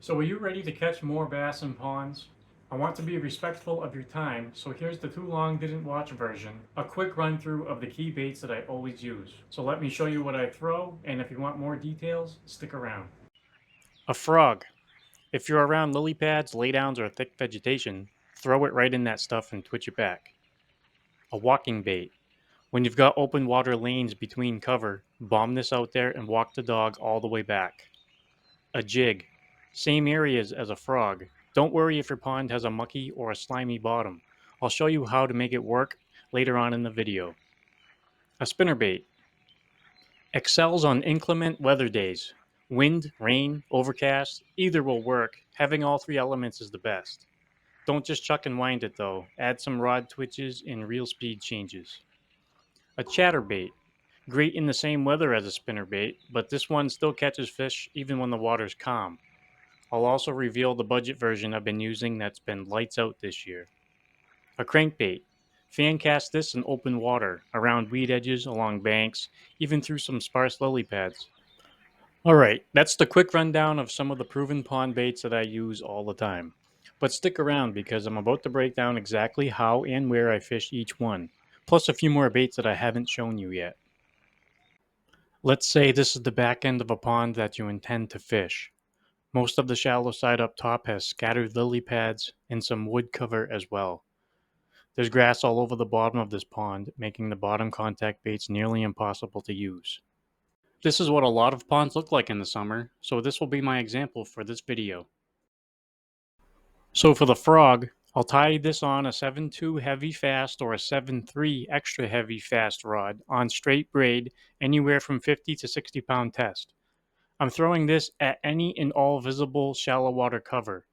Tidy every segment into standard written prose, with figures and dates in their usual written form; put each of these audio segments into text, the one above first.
So are you ready to catch more bass in ponds? I want to be respectful of your time, so here's the too long didn't watch version. A quick run through of the key baits that I always use. So let me show you what I throw, and if you want more details, stick around. A frog. If you're around lily pads, laydowns, or thick vegetation, throw it right in that stuff and twitch it back. A walking bait. When you've got open water lanes between cover, bomb this out there and walk the dog all the way back. A jig. Same areas as a frog. Don't worry if your pond has a mucky or a slimy bottom. I'll show you how to make it work later on in the video. A spinnerbait. Excels on inclement weather days. Wind, rain, overcast, either will work. Having all three elements is the best. Don't just chuck and wind it though. Add some rod twitches and reel speed changes. A chatterbait. Great in the same weather as a spinnerbait, but this one still catches fish even when the water's calm. I'll also reveal the budget version I've been using that's been lights out this year. A crankbait. Fan cast this in open water, around weed edges, along banks, even through some sparse lily pads. Alright, that's the quick rundown of some of the proven pond baits that I use all the time. But stick around because I'm about to break down exactly how and where I fish each one, plus a few more baits that I haven't shown you yet. Let's say this is the back end of a pond that you intend to fish. Most of the shallow side up top has scattered lily pads and some wood cover as well. There's grass all over the bottom of this pond, making the bottom contact baits nearly impossible to use. This is what a lot of ponds look like in the summer, so this will be my example for this video. So for the frog, I'll tie this on a 7.2 heavy fast or a 7.3 extra heavy fast rod on straight braid anywhere from 50 to 60 pound test. I'm throwing this at any and all visible shallow water cover.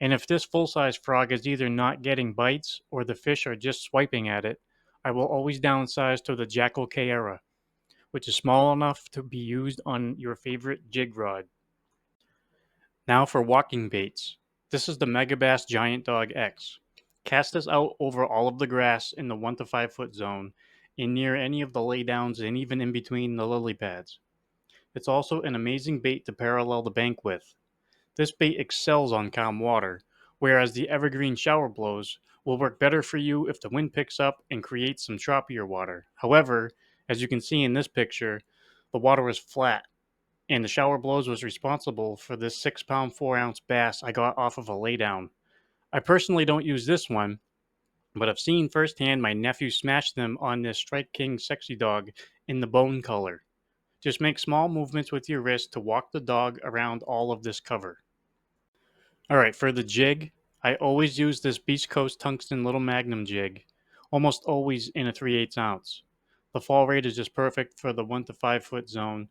And if this full-size frog is either not getting bites or the fish are just swiping at it, I will always downsize to the Jackal Kaera, which is small enough to be used on your favorite jig rod. Now for walking baits. This is the Megabass Giant Dog X. Cast this out over all of the grass in the 1 to 5 foot zone, and near any of the laydowns and even in between the lily pads. It's also an amazing bait to parallel the bank with. This bait excels on calm water, whereas the evergreen shower blows will work better for you if the wind picks up and creates some choppier water. However, as you can see in this picture, the water was flat, and the shower blows was responsible for this 6 pound 4 ounce bass I got off of a laydown. I personally don't use this one, but I've seen firsthand my nephew smash them on this Strike King Sexy Dog in the bone color. Just make small movements with your wrist to walk the dog around all of this cover. All right, for the jig, I always use this Beach Coast Tungsten Little Magnum jig, almost always in a 3/8 ounce. The fall rate is just perfect for the 1 to 5 foot zone,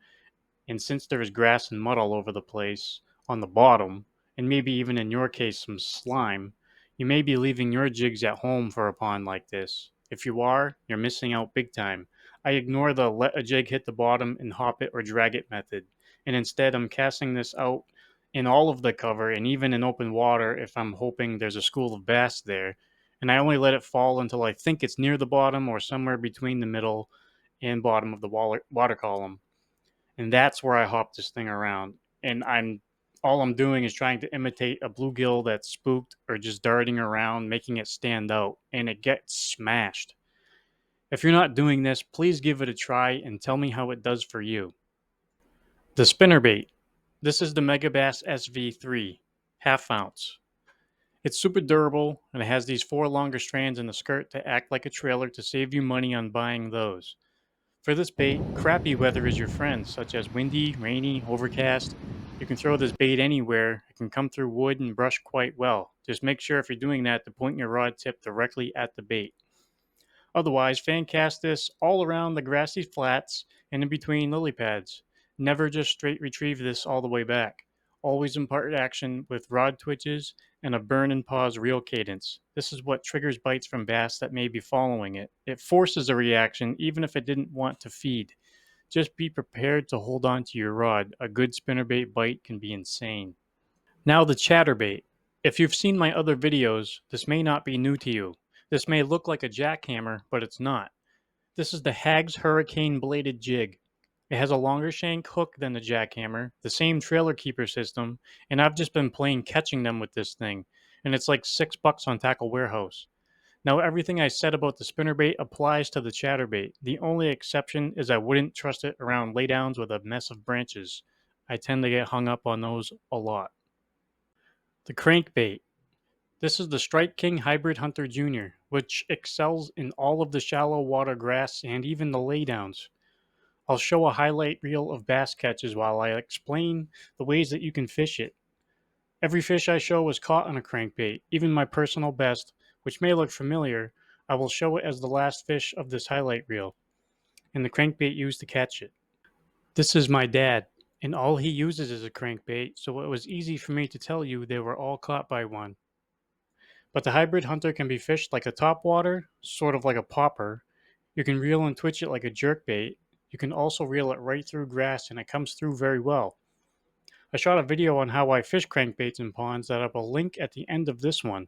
and since there is grass and mud all over the place on the bottom, and maybe even in your case some slime, you may be leaving your jigs at home for a pond like this. If you are, you're missing out big time. I ignore the let a jig hit the bottom and hop it or drag it method, and instead I'm casting this out in all of the cover and even in open water if I'm hoping there's a school of bass there, and I only let it fall until I think it's near the bottom or somewhere between the middle and bottom of the water column, and that's where I hop this thing around. And I'm doing is trying to imitate a bluegill that's spooked or just darting around, making it stand out, and it gets smashed. If you're not doing this, please give it a try and tell me how it does for you. The spinnerbait. This is the Megabass SV3, half ounce. It's super durable and it has these four longer strands in the skirt to act like a trailer to save you money on buying those. For this bait, crappy weather is your friend, such as windy, rainy, overcast. You can throw this bait anywhere. It can come through wood and brush quite well. Just make sure if you're doing that to point your rod tip directly at the bait. Otherwise, fan cast this all around the grassy flats and in between lily pads. Never just straight retrieve this all the way back. Always impart action with rod twitches and a burn and pause reel cadence. This is what triggers bites from bass that may be following it. It forces a reaction even if it didn't want to feed. Just be prepared to hold on to your rod. A good spinnerbait bite can be insane. Now the chatterbait. If you've seen my other videos, this may not be new to you. This may look like a jackhammer, but it's not. This is the Hags Hurricane Bladed Jig. It has a longer shank hook than the jackhammer, the same trailer keeper system, and I've just been playing catching them with this thing, and it's like $6 on Tackle Warehouse. Now, everything I said about the spinnerbait applies to the chatterbait. The only exception is I wouldn't trust it around laydowns with a mess of branches. I tend to get hung up on those a lot. The crankbait. This is the Strike King Hybrid Hunter Jr., which excels in all of the shallow water grass and even the laydowns. I'll show a highlight reel of bass catches while I explain the ways that you can fish it. Every fish I show was caught on a crankbait, even my personal best, which may look familiar. I will show it as the last fish of this highlight reel, and the crankbait used to catch it. This is my dad, and all he uses is a crankbait, so it was easy for me to tell you they were all caught by one. But the hybrid hunter can be fished like a topwater, sort of like a popper. You can reel and twitch it like a jerkbait. You can also reel it right through grass, and it comes through very well. I shot a video on how I fish crankbaits in ponds that I will link at the end of this one.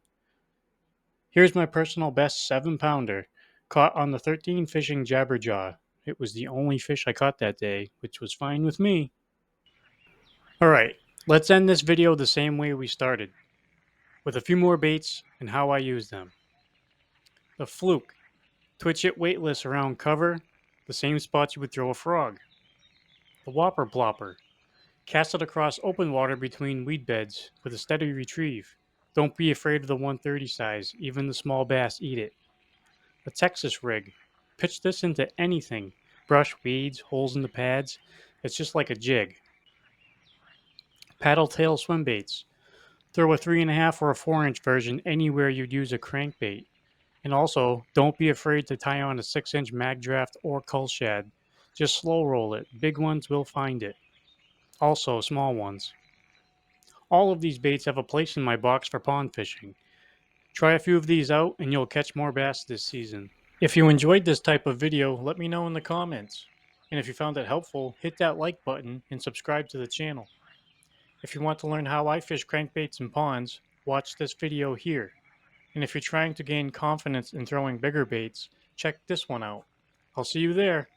Here's my personal best 7-pounder, caught on the 13 fishing jabberjaw. It was the only fish I caught that day, which was fine with me. Alright, let's end this video the same way we started, with a few more baits and how I use them. The fluke. Twitch it weightless around cover, the same spots you would throw a frog. The whopper plopper. Cast it across open water between weed beds with a steady retrieve. Don't be afraid of the 130 size, even the small bass eat it. The Texas rig. Pitch this into anything. Brush, weeds, holes in the pads. It's just like a jig. Paddle tail swim baits. Throw a 3.5 or a 4-inch version anywhere you'd use a crankbait. And also, don't be afraid to tie on a 6-inch mag draft or cull shad. Just slow roll it. Big ones will find it. Also, small ones. All of these baits have a place in my box for pond fishing. Try a few of these out and you'll catch more bass this season. If you enjoyed this type of video, let me know in the comments. And if you found it helpful, hit that like button and subscribe to the channel. If you want to learn how I fish crankbaits in ponds, watch this video here. And if you're trying to gain confidence in throwing bigger baits, check this one out. I'll see you there.